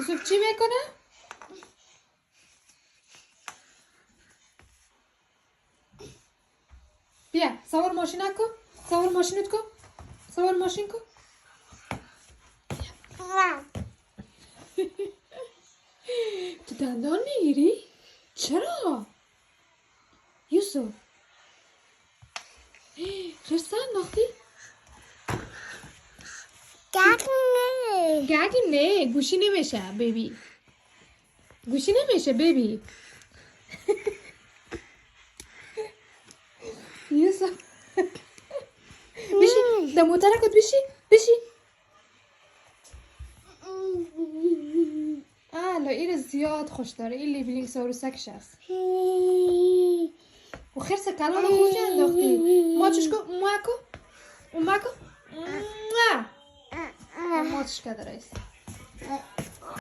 یوسف چی میکنه؟ بیا سوار ماشین کن. سوار ماشینت کن. سوار ماشین کن. تو دندان میگیری؟ چرا؟ یوسف خرسه انداختی؟ گگ نه گوشی نمیشه بیبی. گوشی نمیشه بیبی. یوسف بشی در موتر کد بشی لا این زیاد خوش داره. این لیبلینگ ساروسکش است و خرسه کلان خوش انداختی. ماچش کن ماکو ماچش که داره است.